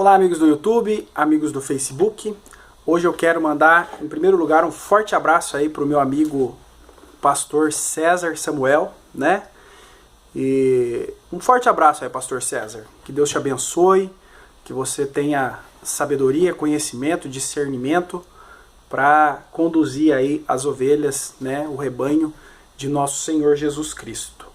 Olá, amigos do YouTube, amigos do Facebook. Hoje eu quero mandar, em primeiro lugar, um forte abraço aí para o meu amigo pastor César Samuel, né? E um forte abraço aí, pastor César. Que Deus te abençoe, que você tenha sabedoria, conhecimento, discernimento para conduzir aí as ovelhas, né, o rebanho de nosso Senhor Jesus Cristo.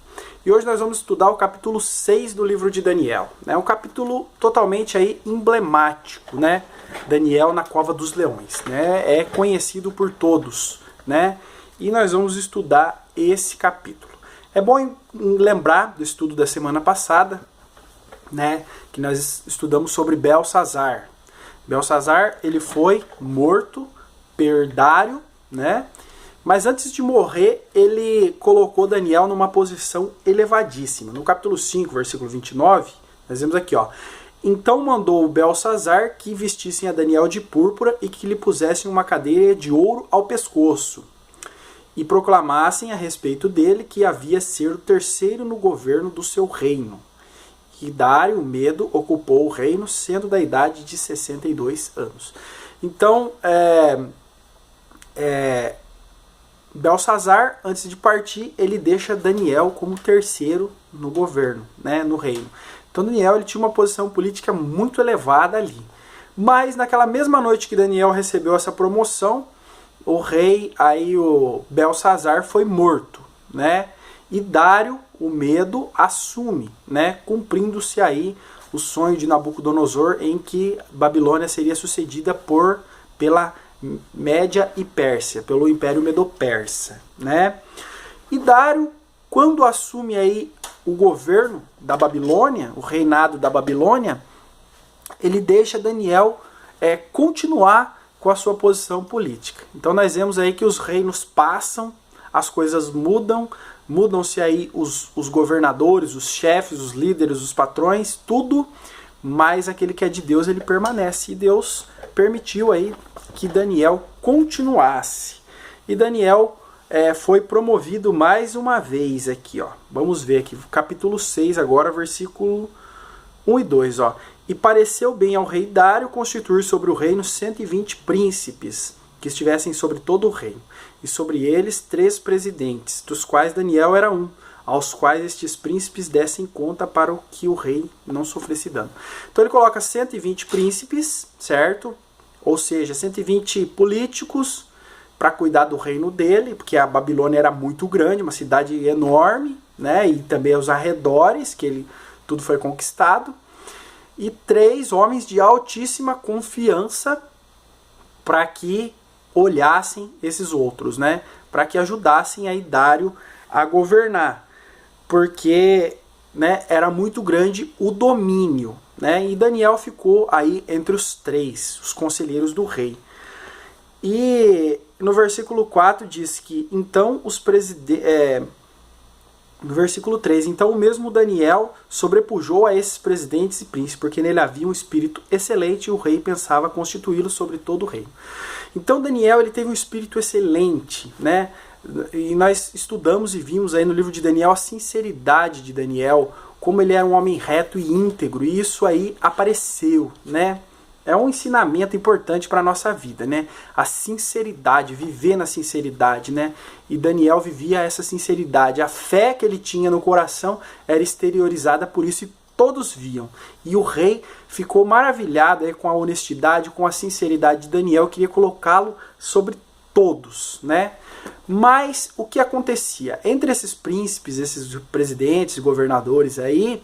E hoje nós vamos estudar o capítulo 6 do livro de Daniel. É um capítulo totalmente aí emblemático, né? Daniel na cova dos leões, né? É conhecido por todos, né? E nós vamos estudar esse capítulo. É bom lembrar do estudo da semana passada, né? Que nós estudamos sobre Belsazar. Belsazar, ele foi morto por Dário, né? Mas antes de morrer, ele colocou Daniel numa posição elevadíssima. No capítulo 5, versículo 29, nós vemos aqui, ó. Então mandou Belsazar que vestissem a Daniel de púrpura e que lhe pusessem uma cadeira de ouro ao pescoço. E proclamassem a respeito dele que havia ser o terceiro no governo do seu reino. E Dário, o Medo, ocupou o reino, sendo da idade de 62 anos. Então, Belsazar, antes de partir, ele deixa Daniel como terceiro no governo, né, no reino. Então Daniel ele tinha uma posição política muito elevada ali. Mas naquela mesma noite que Daniel recebeu essa promoção, o rei, aí o Belsazar, foi morto, né? E Dário, o Medo, assume, né, cumprindo-se aí o sonho de Nabucodonosor em que Babilônia seria sucedida pela Média e Pérsia, pelo Império Medo-Persa, né? E Dário, quando assume aí o governo da Babilônia, o reinado da Babilônia, ele deixa Daniel continuar com a sua posição política. Então nós vemos aí que os reinos passam, as coisas mudam, mudam-se aí os governadores, os chefes, os líderes, os patrões, tudo, mas aquele que é de Deus, ele permanece. E Deus permitiu aí que Daniel continuasse. E Daniel foi promovido mais uma vez aqui, ó. Vamos ver aqui, capítulo 6 agora, versículo 1 e 2, ó. E pareceu bem ao rei Dário constituir sobre o reino 120 príncipes, que estivessem sobre todo o reino, e sobre eles 3 presidentes, dos quais Daniel era um, aos quais estes príncipes dessem conta para o que o rei não sofresse dano. Então ele coloca 120 príncipes, certo? Ou seja, 120 políticos para cuidar do reino dele, porque a Babilônia era muito grande, uma cidade enorme, né? E também os arredores, que tudo foi conquistado. E 3 homens de altíssima confiança para que olhassem esses outros, né? Para que ajudassem aí Dário a governar, porque, né, era muito grande o domínio, né? E Daniel ficou aí entre os 3, os conselheiros do rei. E no versículo 4 diz que então no versículo 3, então o mesmo Daniel sobrepujou a esses presidentes e príncipes, porque nele havia um espírito excelente e o rei pensava constituí-lo sobre todo o reino. Então Daniel ele teve um espírito excelente, né? E nós estudamos e vimos aí no livro de Daniel a sinceridade de Daniel, como ele era um homem reto e íntegro, e isso aí apareceu, né? É um ensinamento importante para a nossa vida, né? A sinceridade, viver na sinceridade, né? E Daniel vivia essa sinceridade. A fé que ele tinha no coração era exteriorizada por isso e todos viam. E o rei ficou maravilhado aí com a honestidade, com a sinceridade de Daniel, queria colocá-lo sobre todos, né? Mas o que acontecia? Entre esses príncipes, esses presidentes, governadores aí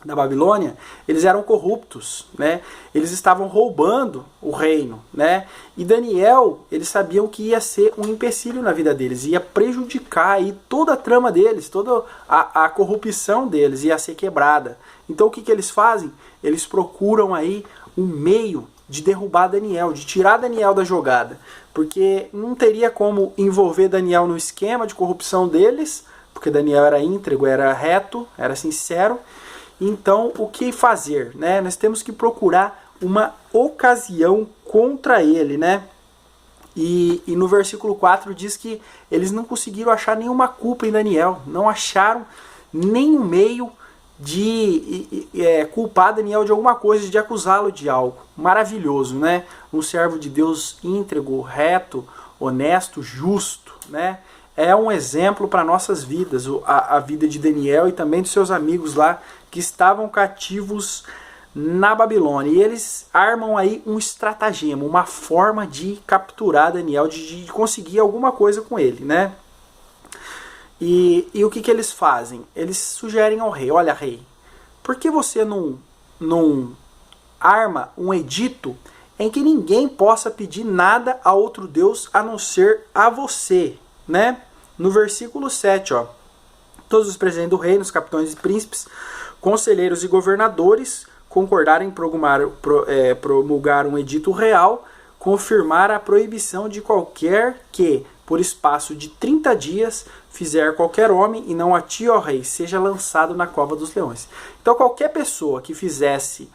da Babilônia, eles eram corruptos, né? Eles estavam roubando o reino, né? E Daniel, eles sabiam que ia ser um empecilho na vida deles, ia prejudicar aí toda a trama deles, toda a corrupção deles ia ser quebrada. Então o que eles fazem? Eles procuram aí um meio de derrubar Daniel, de tirar Daniel da jogada, porque não teria como envolver Daniel no esquema de corrupção deles, porque Daniel era íntegro, era reto, era sincero. Então, o que fazer, né? Nós temos que procurar uma ocasião contra ele, né? E no versículo 4 diz que eles não conseguiram achar nenhuma culpa em Daniel, não acharam nenhum meio de culpar Daniel de alguma coisa, de acusá-lo de algo. Maravilhoso, né? Um servo de Deus íntegro, reto, honesto, justo, né? É um exemplo para nossas vidas, a vida de Daniel e também dos seus amigos lá que estavam cativos na Babilônia. E eles armam aí um estratagema, uma forma de capturar Daniel, de conseguir alguma coisa com ele, né? E o que eles fazem? Eles sugerem ao rei: olha, rei, por que você não arma um edito em que ninguém possa pedir nada a outro Deus a não ser a você, né? No versículo 7, ó, todos os presidentes do reino, os capitães e príncipes, conselheiros e governadores concordaram em promulgar um edito real, confirmar a proibição de qualquer que, por espaço de 30 dias, fizer qualquer homem, e não a ti, ó rei, seja lançado na cova dos leões. Então qualquer pessoa que fizesse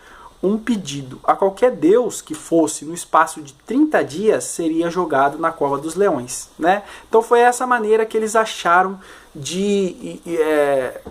um pedido a qualquer deus que fosse no espaço de 30 dias, seria jogado na cova dos leões, né? Então foi essa maneira que eles acharam de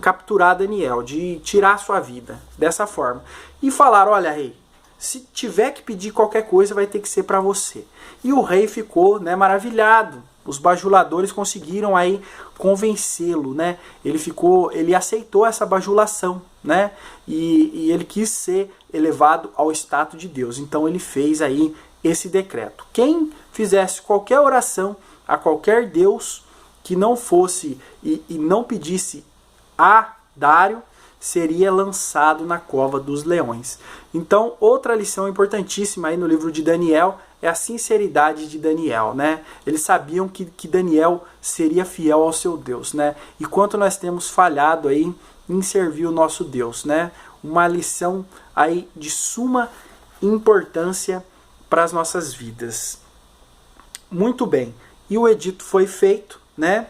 capturar Daniel, de tirar sua vida, dessa forma. E falaram: olha, rei, se tiver que pedir qualquer coisa, vai ter que ser para você. E o rei ficou, né, maravilhado. Os bajuladores conseguiram aí convencê-lo, né? Ele aceitou essa bajulação, né? E ele quis ser elevado ao status de Deus. Então ele fez aí esse decreto: quem fizesse qualquer oração a qualquer Deus que não fosse e não pedisse a Dário, seria lançado na cova dos leões. Então, outra lição importantíssima aí no livro de Daniel é a sinceridade de Daniel, né? Eles sabiam que Daniel seria fiel ao seu Deus, né? E quanto nós temos falhado aí em servir o nosso Deus, né? Uma lição aí de suma importância para as nossas vidas. Muito bem. E o edito foi feito, né?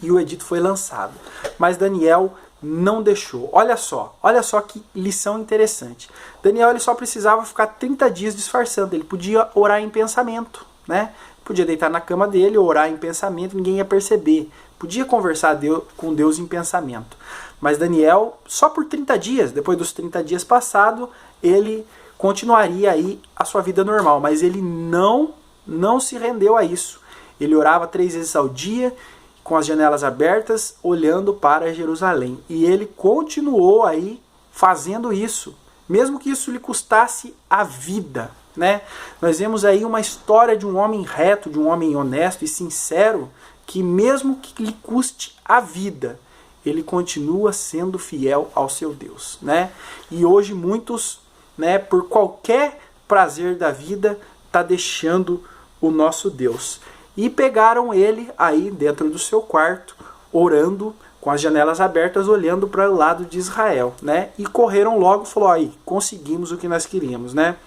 E o edito foi lançado. Mas Daniel não deixou. Olha só que lição interessante. Daniel ele só precisava ficar 30 dias disfarçando. Ele podia orar em pensamento, né? Podia deitar na cama dele, orar em pensamento, ninguém ia perceber. Podia conversar com Deus em pensamento. Mas Daniel, só por 30 dias, depois dos 30 dias passados, ele continuaria aí a sua vida normal. Mas ele não se rendeu a isso. Ele orava 3 vezes ao dia, com as janelas abertas, olhando para Jerusalém. E ele continuou aí fazendo isso, mesmo que isso lhe custasse a vida, né? Nós vemos aí uma história de um homem reto, de um homem honesto e sincero, que mesmo que lhe custe a vida, ele continua sendo fiel ao seu Deus, né? E hoje muitos, né, por qualquer prazer da vida, tá deixando o nosso Deus. E pegaram ele aí dentro do seu quarto, orando, com as janelas abertas, olhando para o lado de Israel, né? E correram logo e falou: aí, conseguimos o que nós queríamos, né?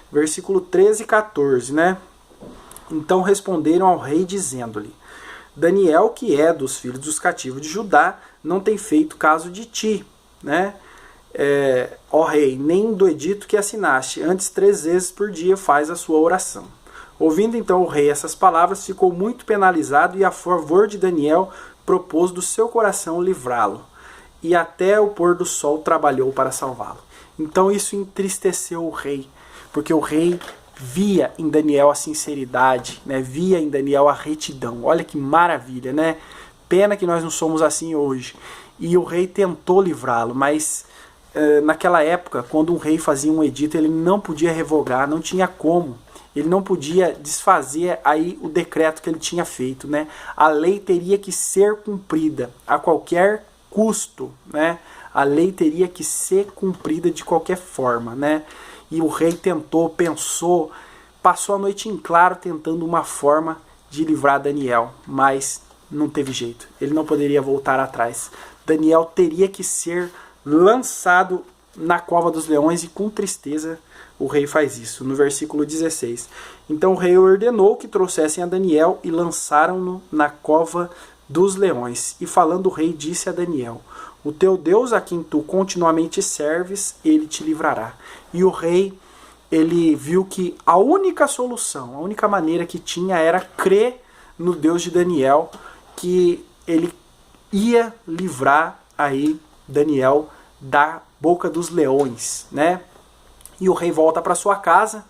Versículo 13 e 14, né? Então responderam ao rei, dizendo-lhe: Daniel, que é dos filhos dos cativos de Judá, não tem feito caso de ti, né? Ó rei, nem do edito que assinaste, antes 3 vezes por dia faz a sua oração. Ouvindo então o rei essas palavras, ficou muito penalizado e a favor de Daniel propôs do seu coração livrá-lo. E até o pôr do sol trabalhou para salvá-lo. Então isso entristeceu o rei, porque o rei via em Daniel a sinceridade, né? Via em Daniel a retidão. Olha que maravilha, né? Pena que nós não somos assim hoje. E o rei tentou livrá-lo, mas naquela época, quando um rei fazia um edito, ele não podia revogar, não tinha como. Ele não podia desfazer aí o decreto que ele tinha feito, né? A lei teria que ser cumprida a qualquer custo, né? A lei teria que ser cumprida de qualquer forma, né? E o rei tentou, pensou, passou a noite em claro tentando uma forma de livrar Daniel, mas não teve jeito. Ele não poderia voltar atrás. Daniel teria que ser lançado na cova dos leões e com tristeza o rei faz isso. No versículo 16. Então o rei ordenou que trouxessem a Daniel e lançaram-no na cova dos leões. E falando o rei disse a Daniel: o teu Deus a quem tu continuamente serves, ele te livrará. E o rei, ele viu que a única solução, a única maneira que tinha era crer no Deus de Daniel, que ele ia livrar aí Daniel da boca dos leões, né? E o rei volta para sua casa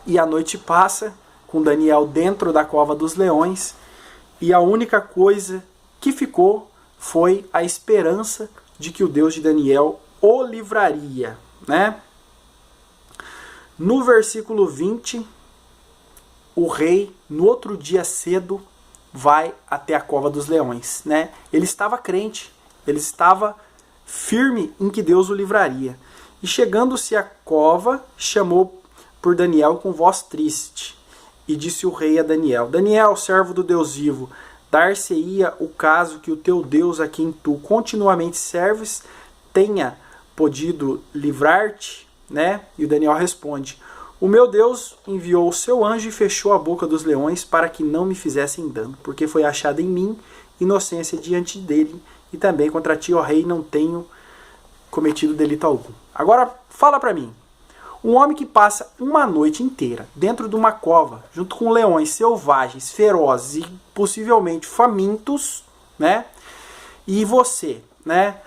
e a noite passa com Daniel dentro da cova dos leões e a única coisa que ficou foi a esperança de que o Deus de Daniel o livraria, né? No versículo 20, o rei, no outro dia cedo, vai até a cova dos leões, né? Ele estava crente, ele estava firme em que Deus o livraria. E chegando-se à cova, chamou por Daniel com voz triste. E disse o rei a Daniel: Daniel, servo do Deus vivo, dar-se-ia o caso que o teu Deus, a quem tu continuamente serves, tenha podido livrar-te, né? E o Daniel responde: o meu Deus enviou o seu anjo e fechou a boca dos leões para que não me fizessem dano, porque foi achada em mim inocência diante dele, e também contra ti, ó rei, não tenho cometido delito algum. Agora fala para mim, um homem que passa uma noite inteira dentro de uma cova, junto com leões selvagens, ferozes e possivelmente famintos, né? E você, né?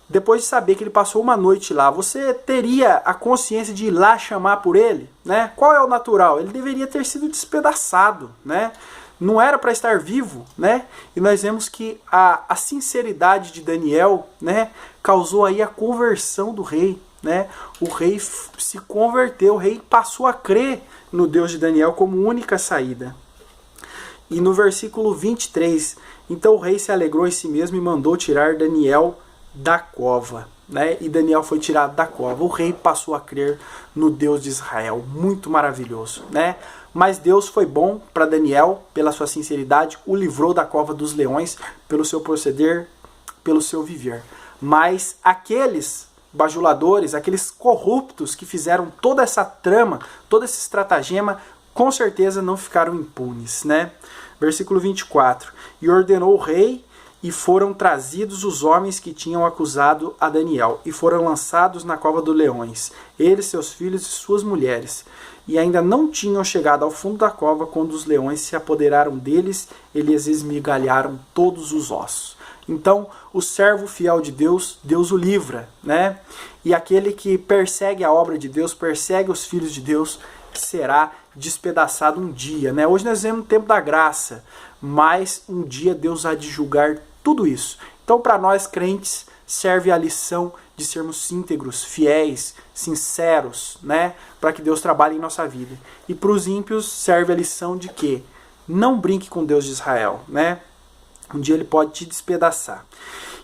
Depois de saber que ele passou uma noite lá, você teria a consciência de ir lá chamar por ele, né? Qual é o natural? Ele deveria ter sido despedaçado, né? Não era para estar vivo, né? E nós vemos que a sinceridade de Daniel, né, causou aí a conversão do rei, né? O rei se converteu, o rei passou a crer no Deus de Daniel como única saída. E no versículo 23, então o rei se alegrou em si mesmo e mandou tirar Daniel da cova, né? E Daniel foi tirado da cova. O rei passou a crer no Deus de Israel. Muito maravilhoso, né? Mas Deus foi bom para Daniel, pela sua sinceridade, o livrou da cova dos leões, pelo seu proceder, pelo seu viver. Mas aqueles bajuladores, aqueles corruptos que fizeram toda essa trama, todo esse estratagema, com certeza não ficaram impunes, né? Versículo 24. E ordenou o rei, e foram trazidos os homens que tinham acusado a Daniel, e foram lançados na cova dos leões, eles, seus filhos e suas mulheres. E ainda não tinham chegado ao fundo da cova quando os leões se apoderaram deles e lhes esmigalharam todos os ossos. Então, o servo fiel de Deus, Deus o livra, né? E aquele que persegue a obra de Deus, persegue os filhos de Deus, será despedaçado um dia, né? Hoje nós vivemos no tempo da graça, mas um dia Deus há de julgar tudo isso. Então, para nós crentes, serve a lição de sermos íntegros, fiéis, sinceros, né? Para que Deus trabalhe em nossa vida. E para os ímpios serve a lição de que não brinque com Deus de Israel, né? Um dia ele pode te despedaçar.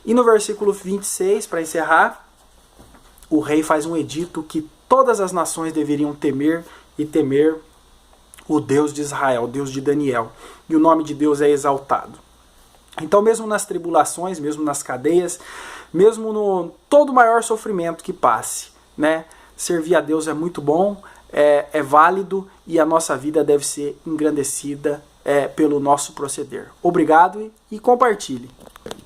E no versículo 26, para encerrar, o rei faz um edito que todas as nações deveriam temer e temer o Deus de Israel, o Deus de Daniel. E o nome de Deus é exaltado. Então, mesmo nas tribulações, mesmo nas cadeias, mesmo no todo maior sofrimento que passe, né? Servir a Deus é muito bom, é válido e a nossa vida deve ser engrandecida pelo nosso proceder. Obrigado e compartilhe.